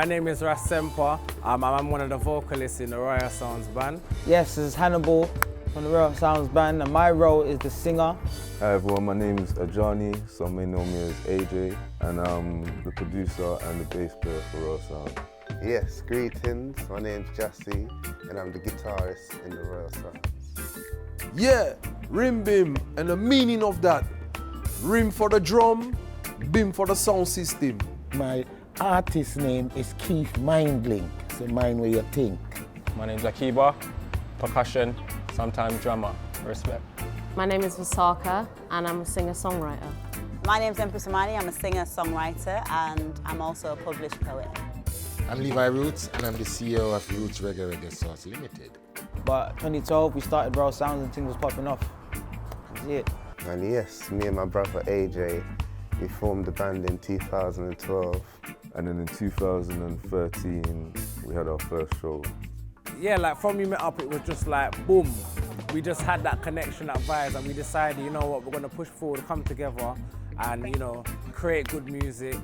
My name is Sempah. I'm one of the vocalists in the Royal Sounds band. Yes, this is Hannibal from the Royal Sounds band, and my role is the singer. Hi everyone, my name is Ajani, some may know me as AJ, and I'm the producer and the bass player for Royal Sounds. Yes, greetings. My name's Gyasi, and I'm the guitarist in the Royal Sounds. Yeah, rim bim, and the meaning of that, rim for the drum, bim for the sound system. My artist name is Keith Mindlink, so mind where you think. My name's Akeba, percussion, sometimes drummer, respect. My name is Visaka and I'm a singer-songwriter. My name's Empress Imani, I'm a singer-songwriter and I'm also a published poet. I'm Levi Roots and I'm the CEO of Roots Reggae Sauce Limited. But 2012 we started Royal Sounds and things was popping off. That's it. And yes, me and my brother AJ, we formed the band in 2012. And then in 2013, we had our first show. Yeah, like from we met up, it was just like, boom. We just had that connection, that vibe, and we decided, you know what, we're gonna push forward, come together, and you know, create good music.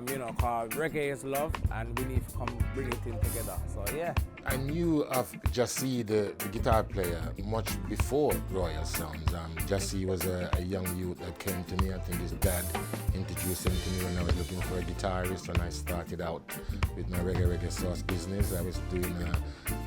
You know, cause reggae is love, and we need to come bring it in together. So yeah. I knew of Gyasi, the guitar player, much before Royal Sounds. Gyasi was a young youth that came to me. I think his dad introduced him to me when I was looking for a guitarist. When I started out with my reggae sauce business, I was doing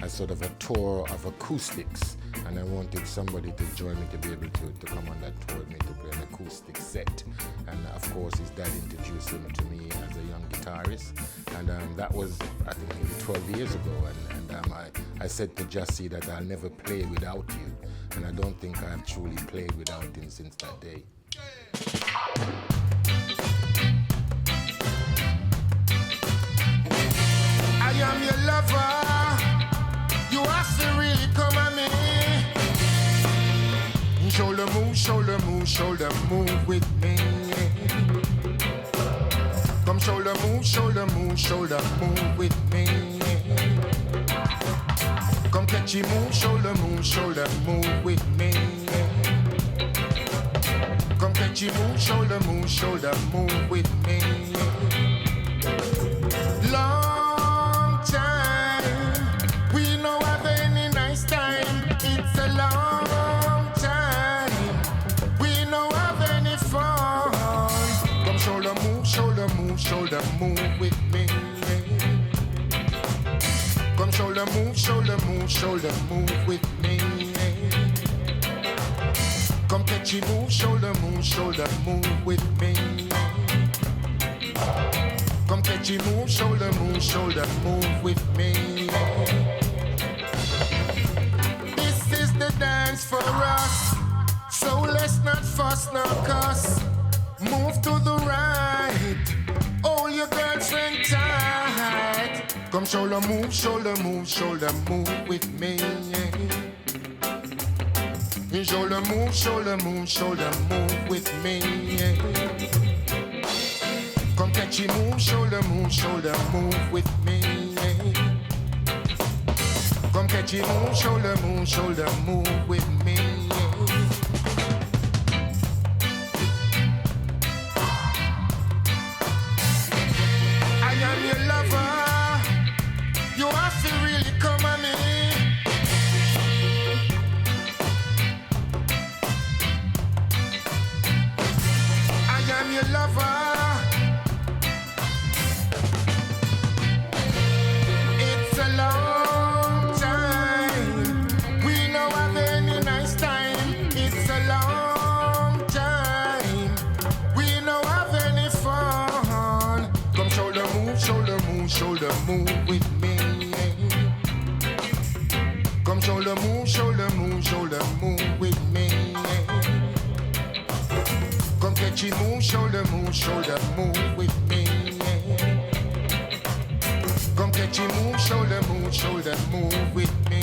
a sort of a tour of acoustics, and I wanted somebody to join me to be able to come on that tour with me to play an acoustic set. And of course, his dad introduced him to me as a young guitarist, and that was, I think, maybe 12 years ago. And I said to Gyasi that I'll never play without you, and I don't think I've truly played without him since that day. I am your lover, you have to really come at me. Shoulder move, shoulder move, shoulder move with me. Come shoulder move, shoulder move, shoulder move with me. Come catchy move, shoulder move with me. Come catchy move, shoulder move with me. Long time, we know have any nice time. It's a long time, we know have any fun. Come shoulder move with me. Come shoulder move with me. Come catchy move, shoulder move with me. Come catchy move, shoulder move with me. This is the dance for us, so let's not fuss nor cuss. Move to the right, hold your girlfriend tight. Come shoulder move with me. Shoulder move with me. Come catchy move, shoulder move with me. Come catchy move, shoulder move with me. I am your lover, you have to really come at me. I am your lover. It's a long time, we know have any nice time. It's a long time, we know have any fun. Come shoulder move with me. Come shoulder move with me. Come catchy move, shoulder move with me. Come catchy move, shoulder move with me.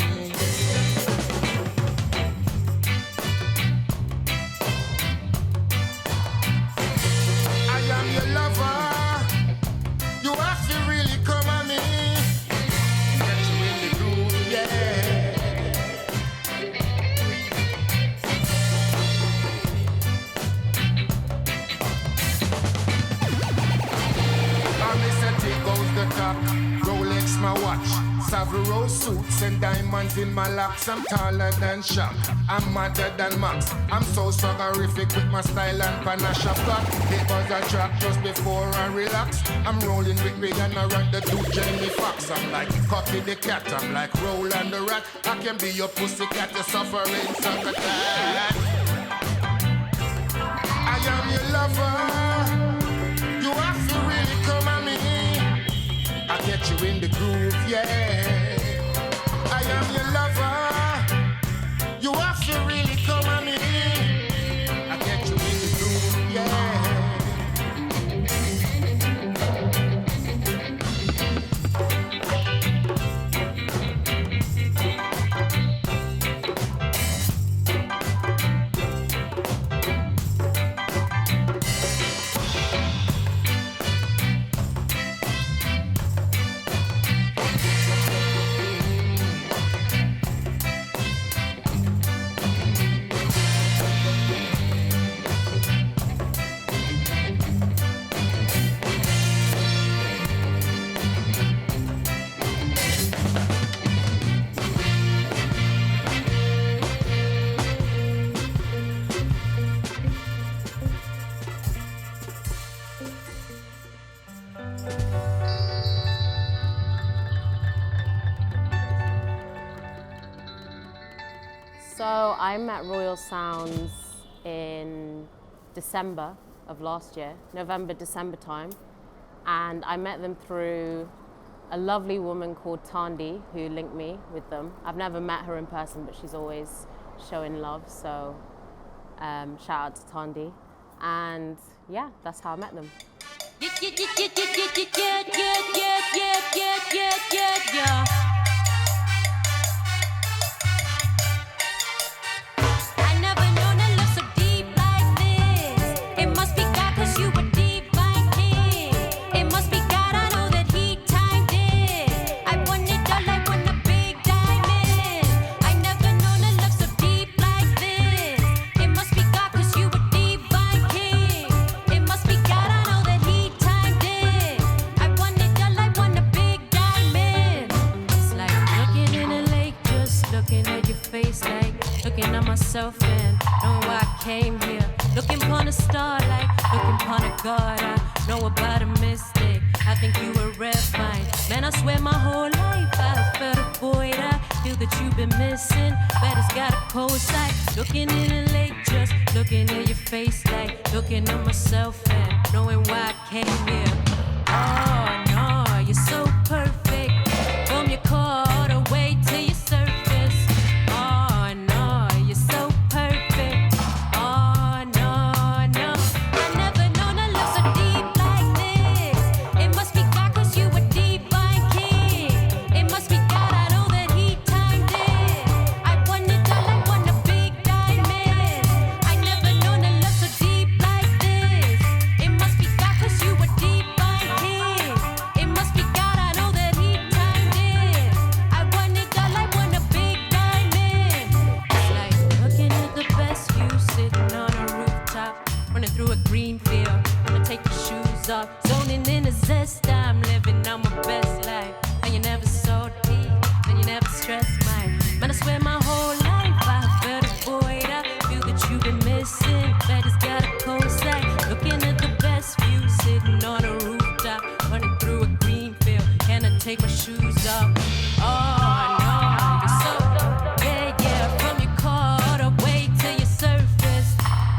I am your lover, you have to really come at me. Get you in the groove, yeah. On this set, it goes the top. have rose suits and diamonds in my locks. I'm taller than Shaq, I'm madder than Max. I'm so swaggerific with my style and panache. I've got it was a track just before I relax. I'm rolling with Rihanna and the two Jamie Foxx. I'm like Cocky the cat, I'm like Roland the rat. I can be your pussycat, you're suffering succotash. I am your lover. You have to really come at me. I get you in the groove, yeah. I am your lover. You have to really come at me. I get you in the groove, yeah. So I met Royal Sounds in December of last year, November, December time. And I met them through a lovely woman called Tandi who linked me with them. I've never met her in person, but she's always showing love. So shout out to Tandi. And yeah, that's how I met them. Myself and know why I came here. Looking upon a starlight, looking upon a God. I know about a mistake. I think you were refined. Man, I swear my whole life I felt a void. I feel that you've been missing, but it's got a cold side. Looking in the lake, just looking at your face, like looking at myself and knowing why I came here. Oh no, you're so perfect. From your core all the way to your surface. Zoning in a zest, I'm living out my best life. And you never so deep, and you never stress mine. Man, I swear my whole life I felt a void. I feel that you've been missing, but it's got a cold side. Looking at the best view, sitting on a rooftop, running through a green field. Can I take my shoes off? Oh no, you're so, yeah, yeah, from your core all the way to your surface.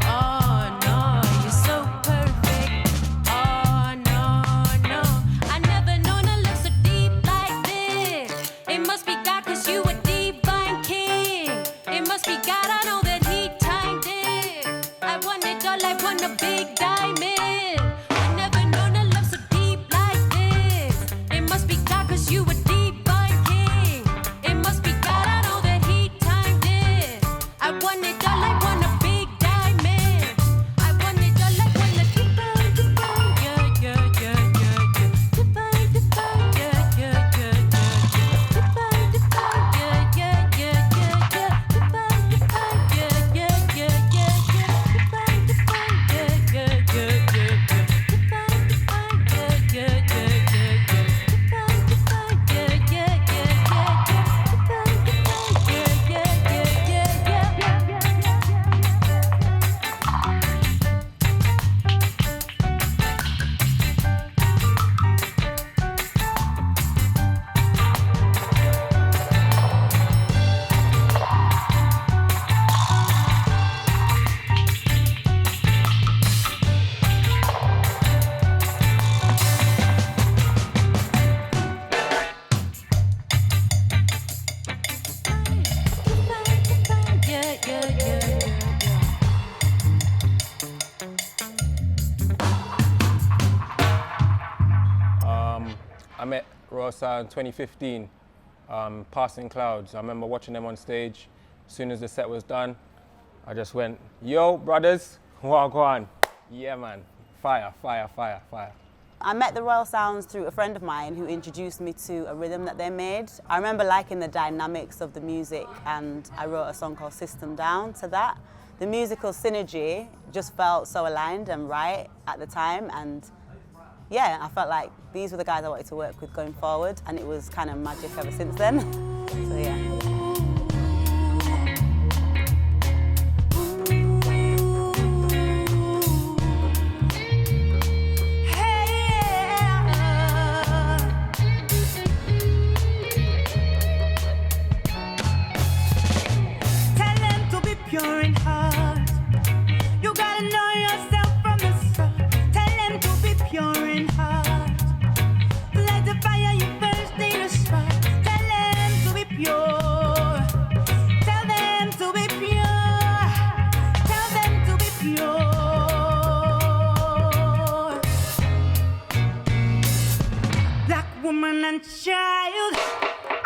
Oh no, you're so perfect. Oh no, no, I never known a love so deep like this. It must be God, cause you a divine king. It must be God, I know that he timed it. I want it all, I want a big diamond. I never known a love so deep like this. It must be God, cause you a divine king. It must be God, I know that he timed it. I want it all, I want a big diamond. I want it all, I want a divine, divine, yeah, yeah, yeah, yeah, yeah. Divine, divine, yeah, yeah, yeah, yeah. Divine, divine, yeah, yeah, yeah, yeah, yeah. Divine, divine, yeah, yeah, yeah, yeah, yeah. Divine, divine, yeah, yeah, yeah, yeah, yeah. Royal Sound 2015, Passing Clouds. I remember watching them on stage. As soon as the set was done, I just went, yo, brothers, walk on. Yeah, man, fire, fire, fire, fire. I met the Royal Sounds through a friend of mine who introduced me to a rhythm that they made. I remember liking the dynamics of the music, and I wrote a song called System Down to that. The musical synergy just felt so aligned and right at the time, and yeah, I felt like these were the guys I wanted to work with going forward, and it was kind of magic ever since then. So yeah. Pure in heart, you gotta know yourself from the start. Tell them to be pure in heart. Let the fire you first need to spark. Tell them to be pure. Tell them to be pure. Tell them to be pure. Black woman and child,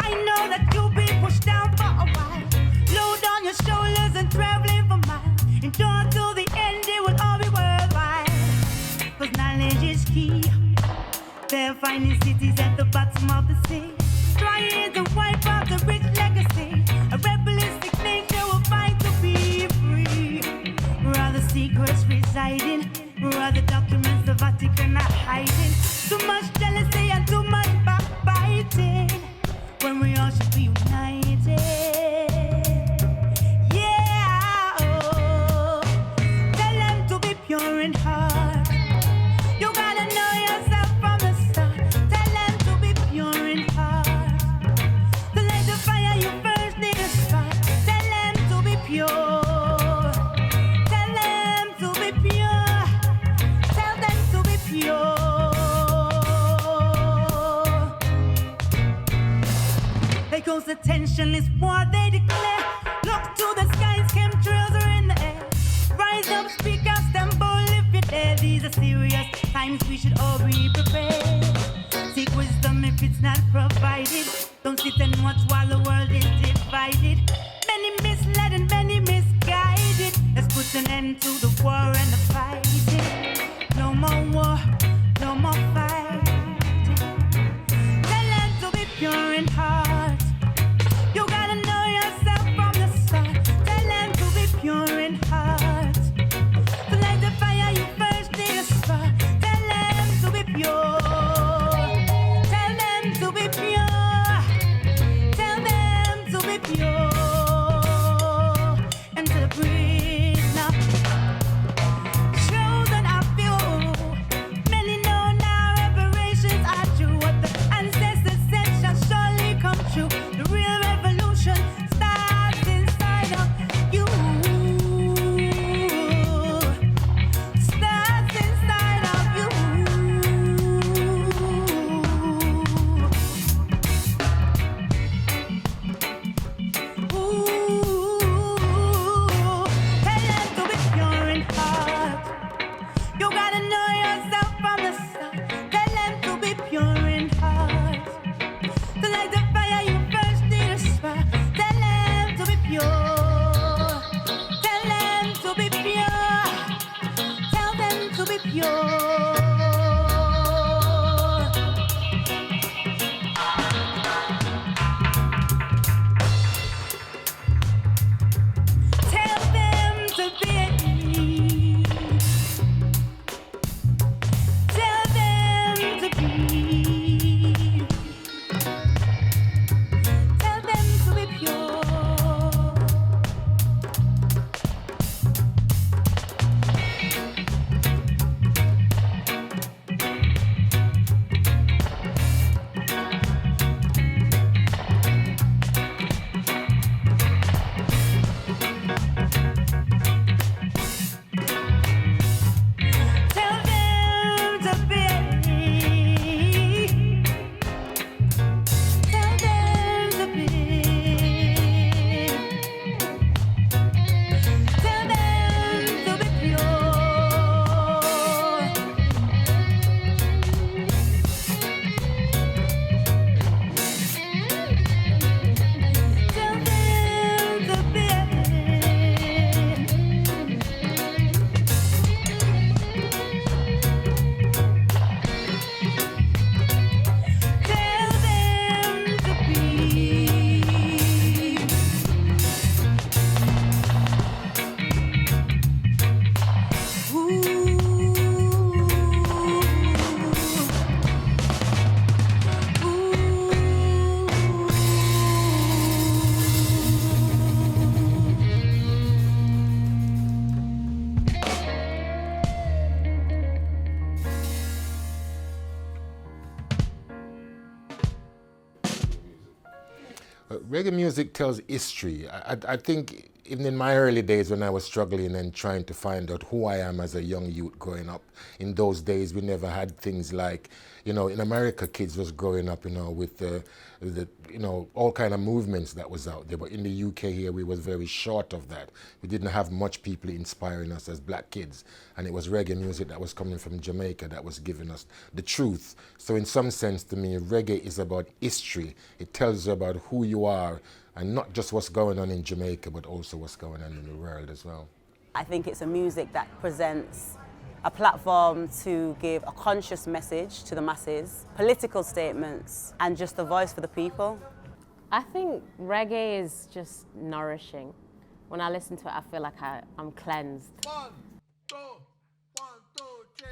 I know that you'll be pushed down for a while. Load on your shoulders and traveling for miles. Endure till the end, it will all be worthwhile. Cause knowledge is key. They're finding cities at the bottom of the sea. Trying to wipe out the rich legacy. A rebellistic nature will fight to be free. Where are the secrets residing? Where are the documents the Vatican are hiding? Too much jealousy and too much backbiting, when we all should be united. Pure in heart, you gotta know yourself from the start. Tell them to be pure in heart. To light the fire you first need to spark. Tell them to be pure. Tell them to be pure. Tell them to be pure. Because attention is what they declare. Look to the skies, chemtrails are in the air. Rise up, speak up, stand bold if you're there. These are serious times, we should all be prepared. Seek wisdom if it's not provided. Don't sit and watch while the world is divided. Many misled and many misguided. Let's put an end to the war and the fighting. No more war, no more fighting. Tell them to be pure in heart. You gotta know yourself from the start. Tell them to be pure in heart. Tell them to be pure. Tell them to be pure. And to breathe now. Show Reggae music tells history. I think even in my early days when I was struggling and trying to find out who I am as a young youth growing up, in those days we never had things like, in America kids was growing up, with the all kind of movements that was out there. But in the UK here, we was very short of that. We didn't have much people inspiring us as black kids. And it was reggae music that was coming from Jamaica that was giving us the truth. So in some sense to me, reggae is about history. It tells you about who you are and not just what's going on in Jamaica, but also what's going on in the world as well. I think it's a music that presents a platform to give a conscious message to the masses, political statements, and just a voice for the people. I think reggae is just nourishing. When I listen to it, I feel like I'm cleansed. 1, 2, 1, 2, 3.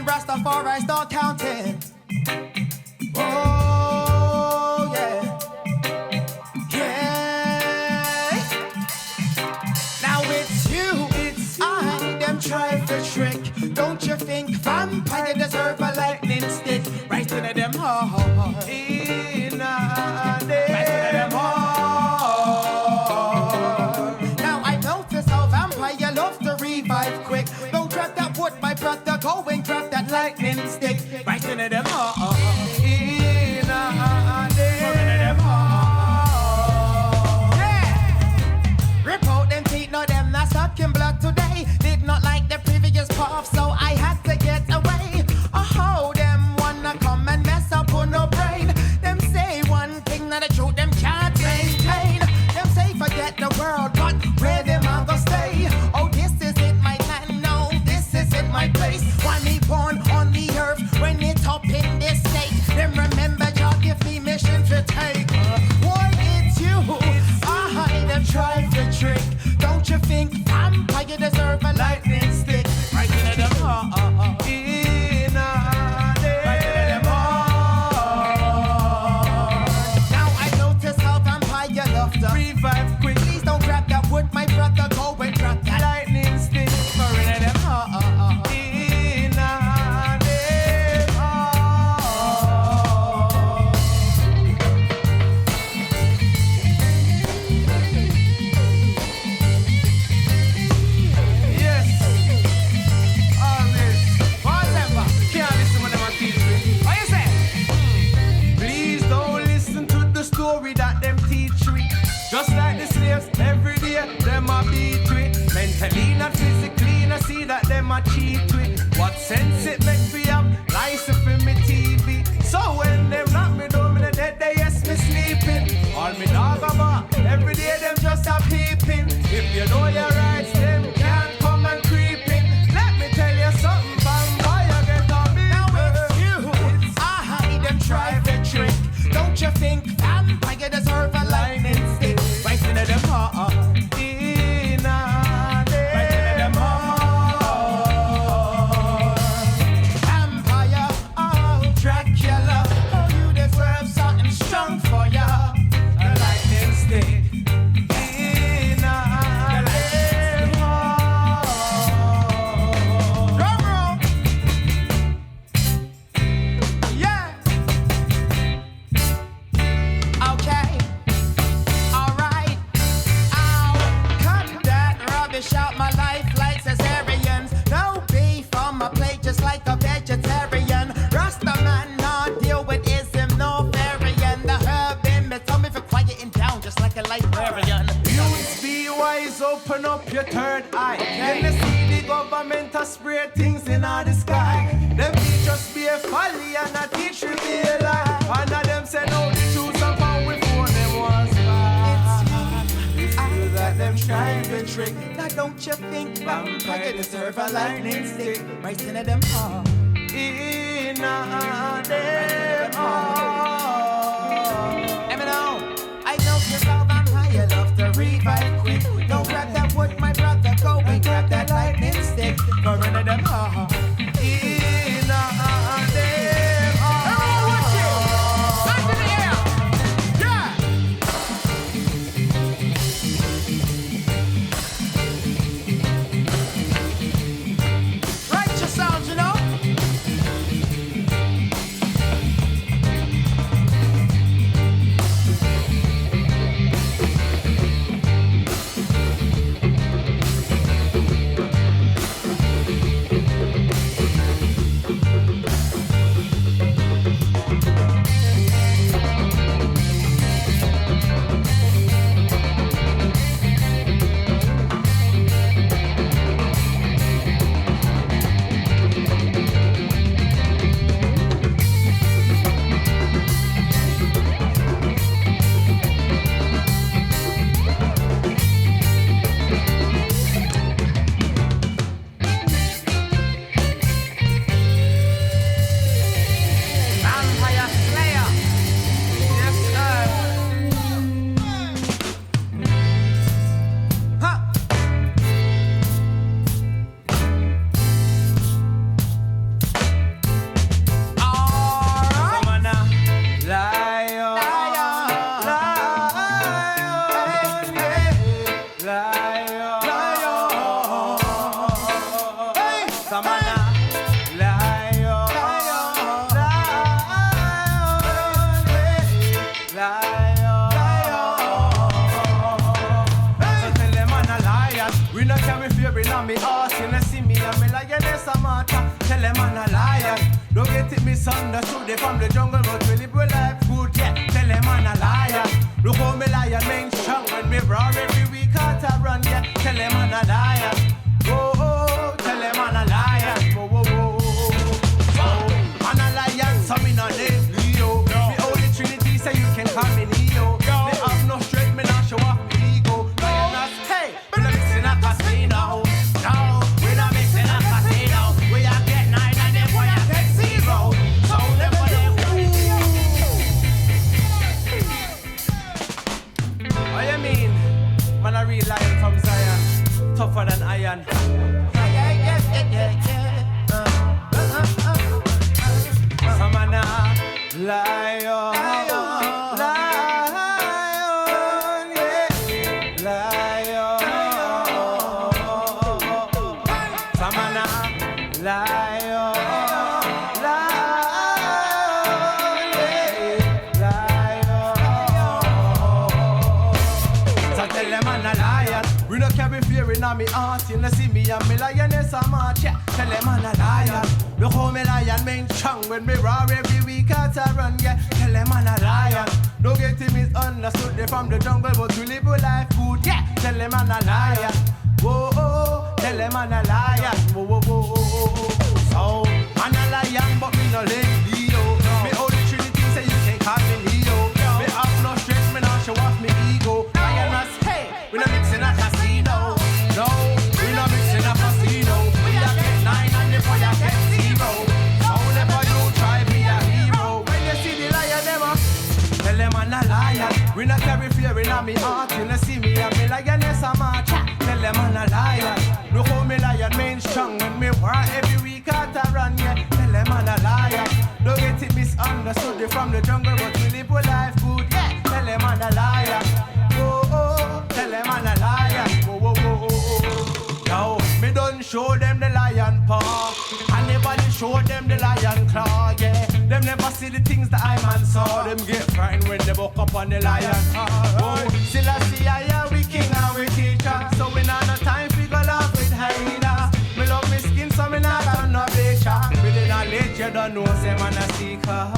Rastafari start counting. Oh yeah, yeah. Now it's you, it's I, them try for trick. Don't you think vampire deserve a lightning stick? Right into them heart, in a day. Right into them heart. Now I notice how vampire love to revive quick. Don't drop that wood, my brother, go and drop that lightning stick. Right into them heart, in a day. Right into them heart. Yeah. Rip out them teeth, no them not sucking blood today. Did not like the previous puff, so I had to get away. Oh, them wanna come and mess up on no brain. cheat with. What sense it make me have license for me TV? So when them knock me down, me the dead day, yes, me sleeping. All me dog about, every day them just a peeping. If you know your rights, them can't come and creep in. Let me tell you something, vampire get on me. Now it's you, I them try the trick. Don't you think vampire deserve a lightning stick? Right into them heart, in a day. Right into them heart. Vampire, oh Dracula, oh you deserve something strong for ya. A lightning stick. In a day. Come on. Yeah. Okay. Alright. Ow. Cut that rubbish out my life like cesareans. No beef on my plate just like a vegetarian. Rasta man not deal with ism, no variant. The herb in me tell me for quieting down just like a librarian. Youths be wise, open up your third eye. Can you see the government a spray things in the sky? Them be just be a folly and a teach you be a lie. And of them say no, the truth and power before them was fine. It's you that them trying to trick. Now don't you think vampire deserve a lightning stick? Right into them heart. In a them heart. Let me know. I know you love vampire, love to revive quick. Don't grab that wood, my brother, go and grab that lightning stick. Go into them heart. In a them heart. Everyone watch it. Hands in the air. Yeah. Righteous sounds, you know. Vampire Slayer. Yes, sir. Huh. Alright. Come on now. Lion. Lion. Hey. Come on now. So tell them I'm a lion. We no carry fear in me heart. You no see me and me lioness a matter. Tell them I'm a lion. Don't get it misunderstood. They from the jungle but we live with life good. Yeah, tell them I'm a lion. Look how me lion main strong when me roar every week out I run. Yeah, tell them I'm a lion. Oh, oh, tell them I'm a lion. Oh, oh, oh, oh. I'm a lion, so me no name Leo. Me only Trinity say you can call me Neo. Me have no strength, me not show off me ego. Hey, we not mixing a casino. No, we not mixing a casino. We are get 9 and them boy are get 0. So them boy them. What you mean? Man a real lion from Zion, tougher than iron. Some man a lion, lion, yeah, lion. Some man a lion, lion, yeah, lion. So tell them I'm a lion. We no carry fear in me heart. You no see me and me lioness a march. Yeah, tell them I'm a lion. Look how me lion main strong when me roar every week out I run. Yeah, tell them I'm a lion. Don't get it misunderstood. They from the jungle but we live a life good. Yeah, tell them I'm a lion. Whoa, oh, tell them I'm a lion. Whoa, whoa, whoa. We not carry fear in me heart. You know see me and me like an yes I'm a chat. Tell them I'm a liar. Look how me lion main strong when me war every week out I run, yeah. Tell them I'm a liar. Don't get it misunderstood. They from the jungle but we live a life good, yeah. Tell them I'm a liar. Oh, oh, tell them I'm a liar. Oh, oh, oh, oh. Now, me done show them the lion paw. And nobody show them the lion claw, yeah. Them never see the things that I man saw. Them get frightened when they walk up on the lion. Oh, still I see I we king and we teacher. So we not no time for go laugh with hyena. Me love me skin so me not on no bleacher. With the knowledge you don't know say man a seeker.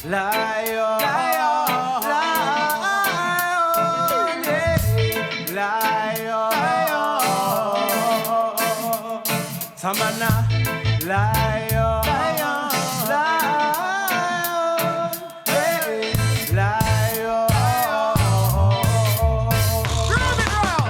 Lion, lion, lion, lion, lion. Some man a lion, lion, lion, hey, lion. Rub it round.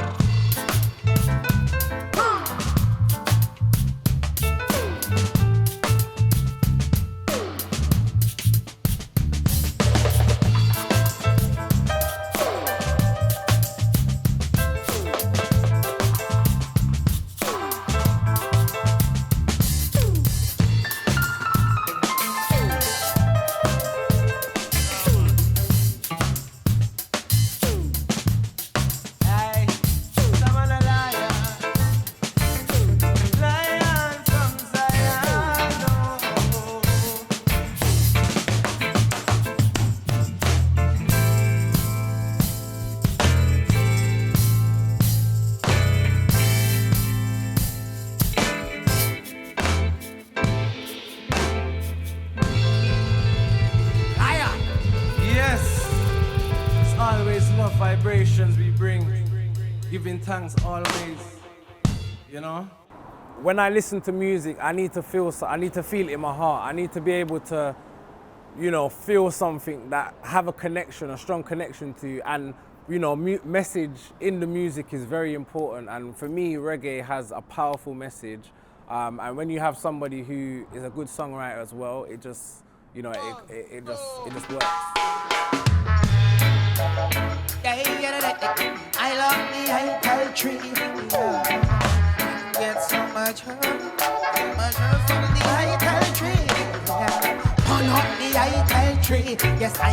Vibrations we bring, giving thanks always, you know. When I listen to music, I need to feel it in my heart. I need to be able to, you know, feel something that have a connection, a strong connection to, and you know, message in the music is very important. And for me, reggae has a powerful message. And when you have somebody who is a good songwriter as well, it just, you know, it just works. I love the apple tree. Get so much hurt from the apple tree. Burn up the apple tree. Yes, I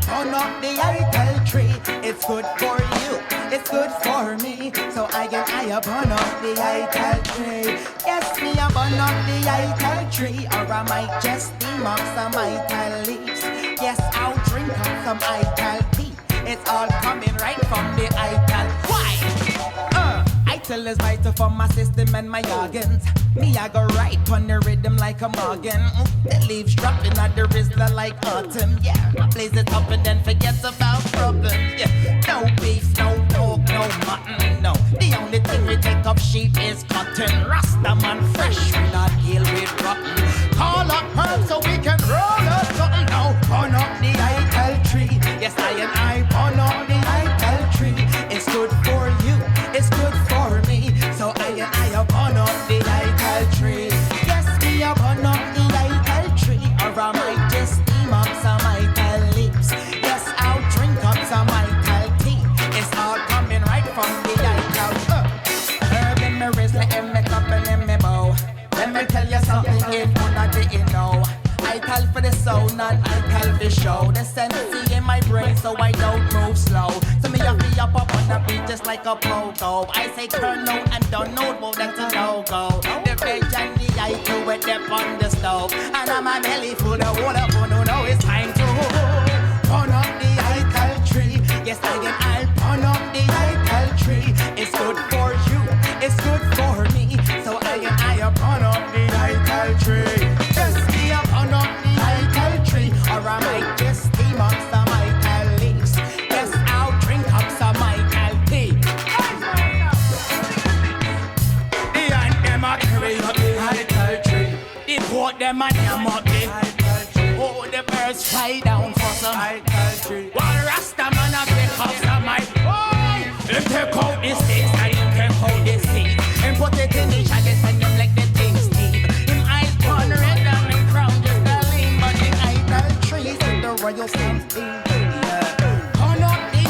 burn up the apple tree. It's good for you, it's good for me. So I burn up the apple tree. Yes, me I burn up the apple tree, or I might just steam up some apple leaves. Yes, I'll drink up some apple tea. It's all coming right from the ital. Why? Ital is vital for my system and my organs. Me, I go right on the rhythm like a Morgan. The leaves dropping at the wristler like autumn. Yeah, I blaze it up and then forget about problems. Yeah, no beef, no pork, no mutton. No, the only thing we take off sheep is cotton. Rasta man fresh, we not deal with rotten. Call up herbs so we can roll up something. No, burn up the ital tree. Yes, I burn up the ital tree. It's good for you, it's good for me. So I burn up the ital tree. Yes, me I burn up the ital tree, or I might just steam up some ital leaves. Yes, I'll drink up some ital tea. It's all coming right from the ital. Herb in my wrist, in my cup and in my bow. Let me tell you something if you not didn't know. I call for the sound and I call for show. The sense in my brain so I don't move slow. So me have me up on the beat just like a pogo. I say turn out and don't know, well that's a no-go. The veg and the I with them on the stove. And I'm a belly full of water, but no, no, it's time to burn up the ital tree. Yes, I'll burn up the ital tree. It's good for you, it's good for me. So I burn up the ital tree. Just me up on up the ital tree, or I might just steam up some ital leaves. Yes, I'll drink up some ital tea. The ant them a carry up the ital tree. The goat them a yam up the ital tree. Oh, the birds fly down for some ital tree. While Rasta man a pick up some ital. Him take out the sticks and him take out the seeds. And put it in the shadows and them like the things Steve. Him eyes burn red and him crown just a lean. But the ital trees with the royal stamp. Burn up the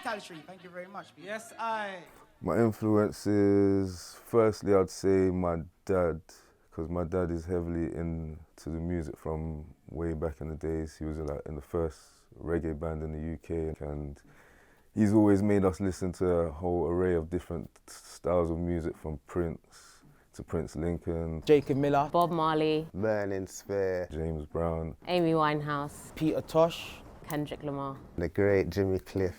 Caltry. Thank you very much. People. Yes, I. My influences, firstly, I'd say my dad, because my dad is heavily into the music from way back in the days. He was like in the first reggae band in the UK, and he's always made us listen to a whole array of different styles of music, from Prince to Prince Lincoln, Jacob Miller, Bob Marley, Burning Spear, James Brown, Amy Winehouse, Peter Tosh, Kendrick Lamar, the great Jimmy Cliff.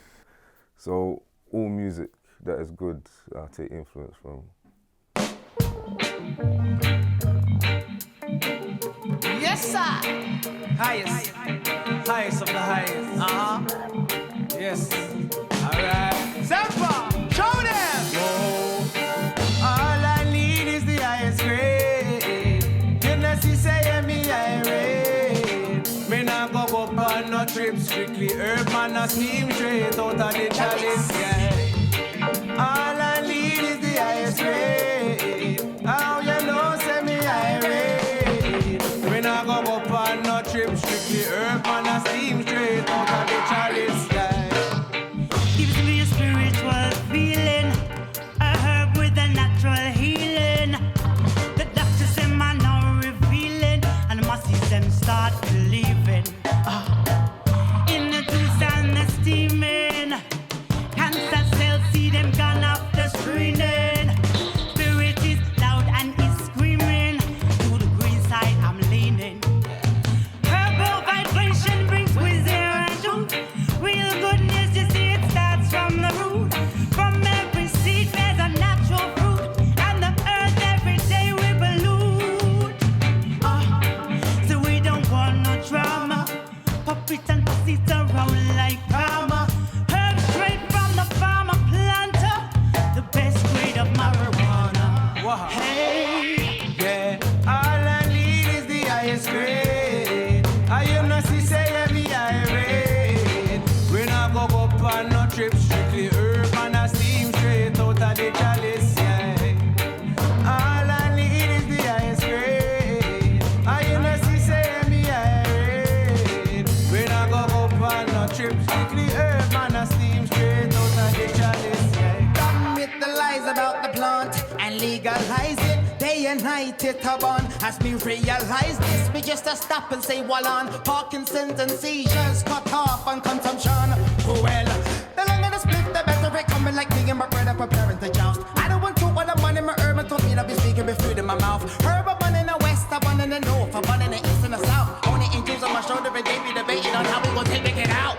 So all music that is good, I take influence from. Yes, sir. Highest. Highest of the highest. Yes. All right. Sempah, show them. Whoa. All I need is the highest grade. You know, she say me irate. Me not go up on no trip, strictly herb man a steam straight out of the chalice. Yeah. All I need is the highest grade. How you know say me irate? Me not go up on no trip, strictly herb man a steam straight out of the chalice. Gives me a spiritual feeling, a herb with a natural healing. The doctors say man now revealing, and the masses them start believing. In the juice and the steaming, cancer cells see them gone after screening. Spirit is loud and is screaming. To the green side I'm leaning. Herbal vibration brings wisdom and truth. Real goodness, you see, it starts from the root. From every seed there's a natural fruit, and the earth every day we pollute. So we don't want no drama. Puppet and pussy around like karma. Herbs straight from the farmer planter, the best grade of marijuana. Wow. Hey, yeah, all I need is the highest grade. I am not see say me irate. We not go up on no trip, strictly herb and a steam straight out of the chalice. Yeah. All I need is the highest grade. I am not see say me irate. We not go up on no trip, strictly herb and a steam straight out of the chalice. Yeah. Come with the lies about the plant and legalize it. Day and night it a bun. As me realize this, we just a stop and say on. Parkinson's and seizures cut off on consumption. Well, the longer the split, the better it coming like me and my brother preparing to joust. I don't want to all the money my herb told me to be speaking with food in my mouth. Herb a bun in the west, a bun in the north, a bun in the east and the south. Only angels on my shoulder and they be debating on how we gon' take it out.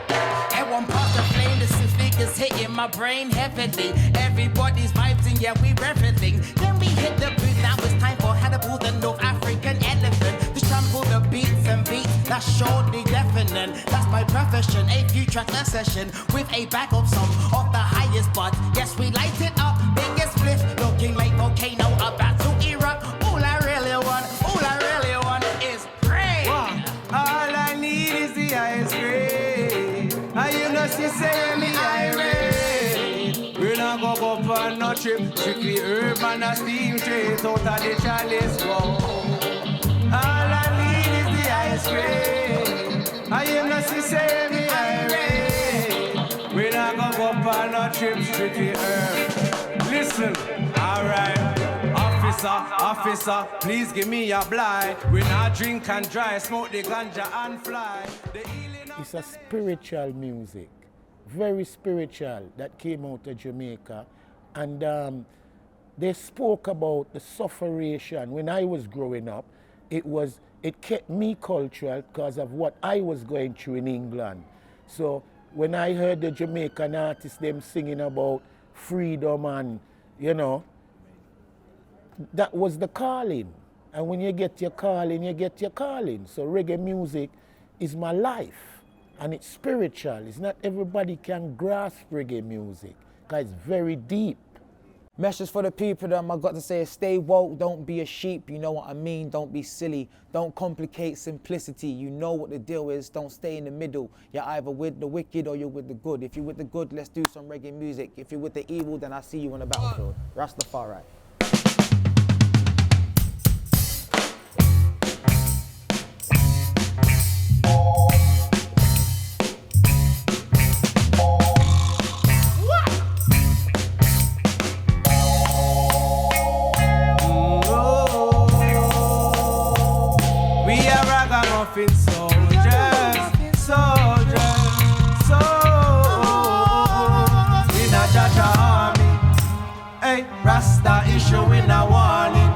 At one part the flame, the six figures hitting my brain heavily. Everybody's vibes and yeah, we everything. Then we hit the booth, now it's time for Hannibal, the North African elephant. To trample the beats and beats, that's surely deafening. That's my profession, a few tracks a session with a bag of some of the highest buds. Yes, we light it up, biggest split, looking like volcano about to erupt. All I really want is praise. Wow. All I need is the highest grade. And you know she say me irate. We not go up on no trip, strictly herb and a steam straight out of the chalice. Whoa. All I need is the highest grade. And you know she say me irate. We not go up on no trip, strictly herb. Listen, alright. Officer, please give me a blind. We not drink and dry, smoke the ganja and fly. It's a spiritual music, very spiritual, that came out of Jamaica. And they spoke about the sufferation. When I was growing up, it kept me cultural because of what I was going through in England. So when I heard the Jamaican artists, them singing about freedom and, you know, that was the calling. And when you get your calling, you get your calling. So reggae music is my life. And it's spiritual. It's not everybody can grasp reggae music because it's very deep. Message for the people that I got to say is stay woke, don't be a sheep, you know what I mean, don't be silly, don't complicate simplicity, you know what the deal is, don't stay in the middle, you're either with the wicked or you're with the good. If you're with the good, let's do some reggae music. If you're with the evil, then I see you on the battlefield. Rastafari. ragamuffin soldiers, soldiers, soldiers in a Jaja army. Hey, Rasta issuing a warning.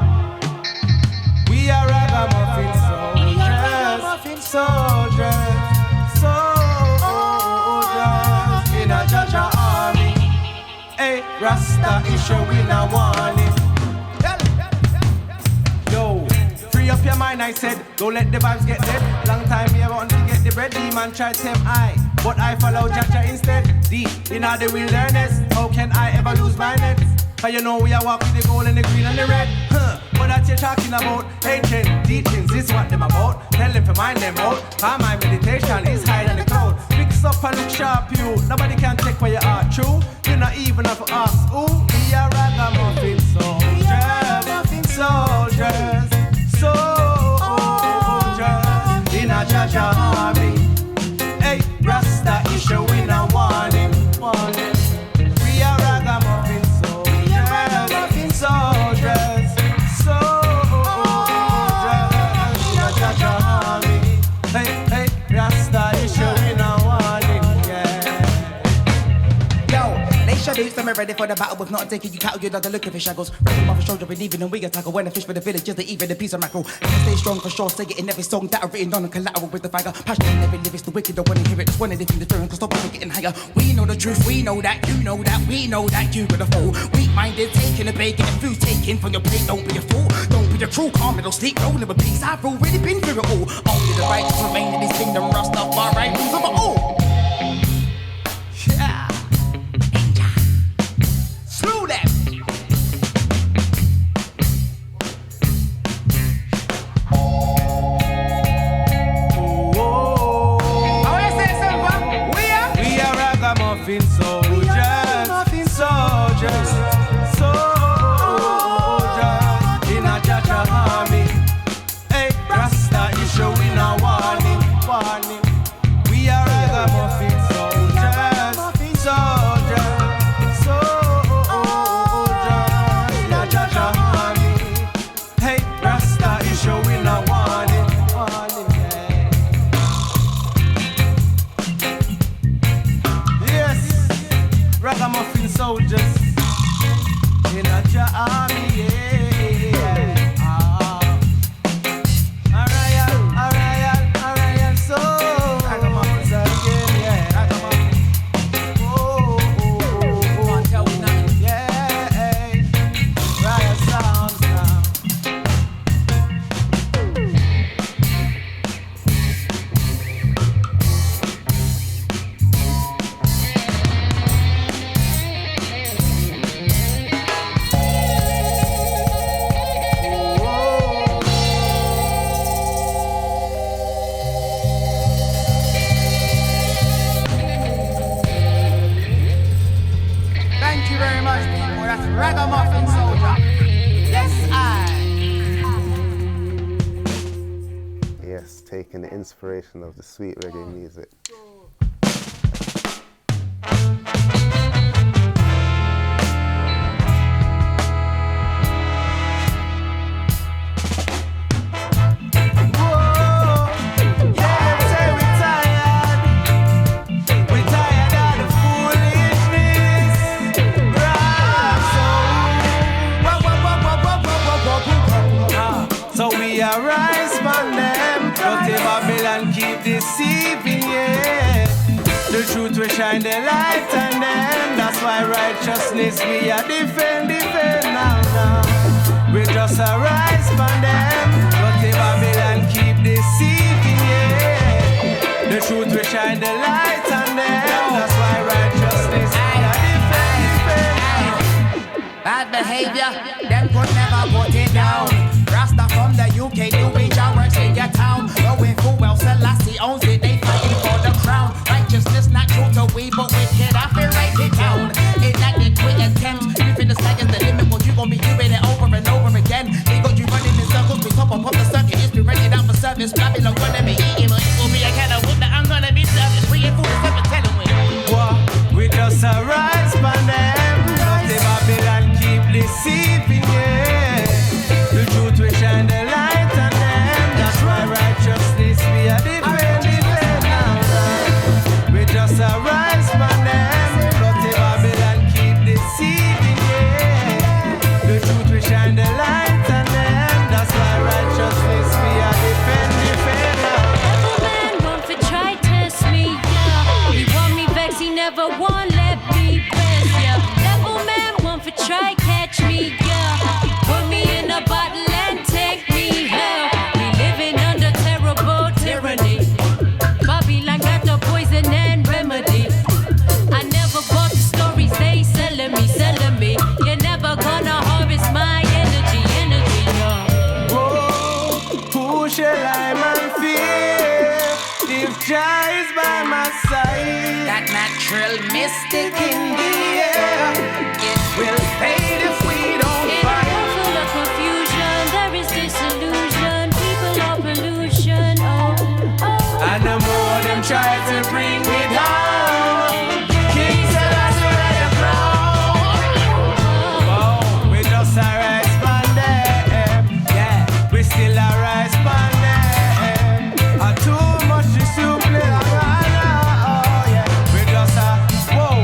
We are ragamuffin soldiers, soldiers, soldiers in a Jaja army. Hey, Rasta issuing a warning. Yo, free up your mind, I said. Don't let the vibes get dead. Long time you want to get the bread. Demon try to tempt I, but I follow Jaja instead. Deep in the wilderness, how can I ever lose my nets? Cause you know we are walking the gold and the green and the red. What that you're talking about? Ancient teachings, this what them about. Tell them to mind them out. Cause my meditation is higher than the cloud. Fix up and look sharp, you. Nobody can take where you are, true. You're not even up for us. Ooh, we are ragamuffin soldiers, soldiers, soldiers in a Jaja army. Hey, Rasta is showing a warning, warning. We are ragamuffin soldiers, soldiers, soldiers in a Jaja army. Hey, hey, Rasta is showing a warning, yeah. Yo, they should be some ready for the battle with not taking you cattle, you doesn't look at fish shackles. Running off a shoulder and even we tackle when the fish for the village just to even a piece of mackerel. Stay strong for sure, say it in every song that I've written on a collateral with the fire. Passion in every lyrics, the wicked don't wanna hear it, just wanna live in the turn, cause stop getting higher. We know the truth, we know that, you know that, we know that you gonna fall. Weak-minded, taking the bacon and food taken from your plate, don't be a fool. Don't be a true calm, it'll sleep, roll in a peace. I've already been through it all. Only the righteous remain in this kingdom, Rastafari rules over all. Yeah. Slew them. We are ragamuffin soldiers, soldiers, soldiers in a Jaja army. Hey, Rasta is showing a warning, warning. We are ragamuffin soldiers, soldiers, soldiers in a Jaja army. Hey, Rasta is showing a warning, warning. Yes, ragamuffin soldiers in a Jaja army, yeah. Alright, so ragamuffins again, yeah. Yeah, riot sounds now. Thank you very much, people. That's Ragamuffin Soldier. Yes, Yes, taking the inspiration of the sweet reggae music. So we arise from them, but the Babylon keep deceiving, yeah. The truth will shine the light on them. That's why righteousness we are defend now. We just arise from them, but the Babylon keep deceiving, yeah. The truth will shine the light on them. That's why righteousness we are defend. Bad behavior, them could never put it down. Rasta from the UK, New Age works in your town. Knowing full well Selassie owns it, they fighting for the crown. Righteousness not true to we, but wicked, I feel write it down. Inadequate attempts, you feel the sky is the limit, but you gon' be doing it over and over again. They got you running in circles, we top up the circuit, it's been rented out for service. Babylon gonna be eating, but it will be a kind of wood that I'm gonna be serving. Free and food is never telling me. We just arise from them, but the Babylon keep deceiving, yeah. The real mystic in the air. It will fade if we don't fight. Full of confusion, there is disillusion, people are pollution. And the more them try to bring me down, King Selassie wear the crown. Oh, we just a rise from them, yeah, we still a rise from them. Too much discipline, oh yeah, we just a, whoa.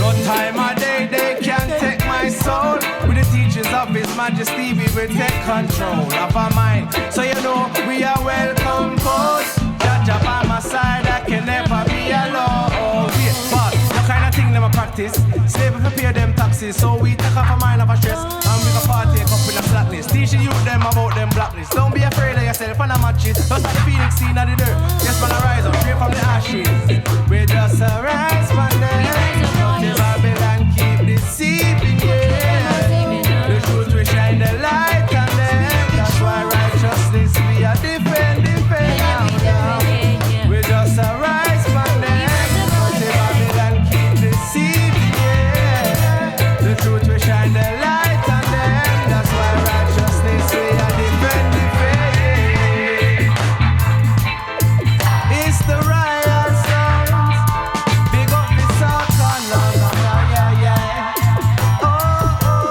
No time of day they can't take my soul. With the teachings of His Majesty, we will take control of our mind. So you know we are well composed. Judge by my side, I can never be alone. But the kind of thing them a practice, slavery prepare them taxes. So we take off a mind of a stress, and we can partake up in a slackness. Teaching you them about them blackness. Don't be afraid of yourself and a matches. Just like the phoenix seen of the dirt. Yes, man, I rise up, straight from the ashes. We just a rise from them. The Babylon keep deceiving, yeah. The truth we shine the light on them. That's why righteousness we are defending. We just a rise from them. The Babylon keep deceiving, yeah. The truth we shine the light on them. That's why righteousness we are defending. It's the riot sounds. Big up Visaka, no, yeah, yeah. Oh, oh.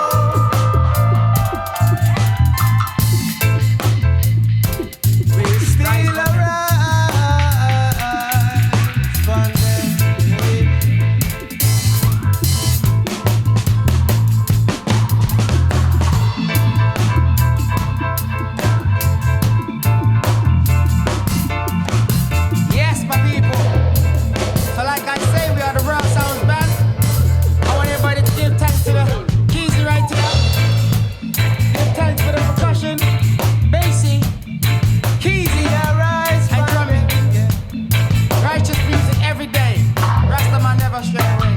We still arise from them. Yes, my people. So like I say, we are the Raw Sounds Band. I want everybody to give thanks to the Gyasi right here. Give thanks for the percussion, bassy, Gyasi, and drumming. Righteous music every day. Rastaman never stray away.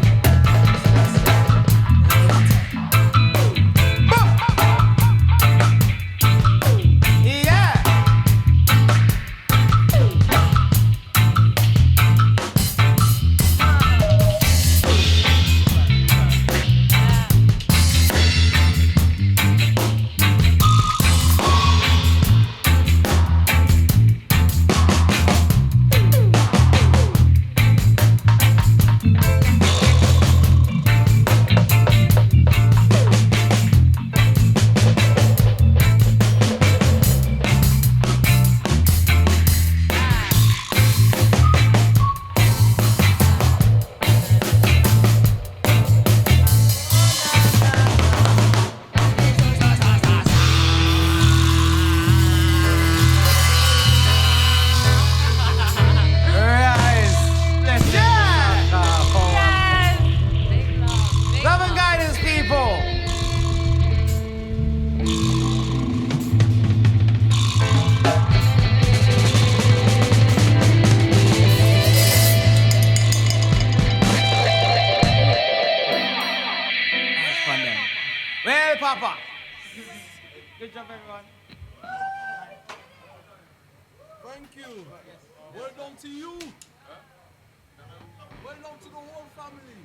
Yeah. Love and guidance, people. Well, Papa. Good job, everyone. Thank you. Well done to you. Well done to the whole family.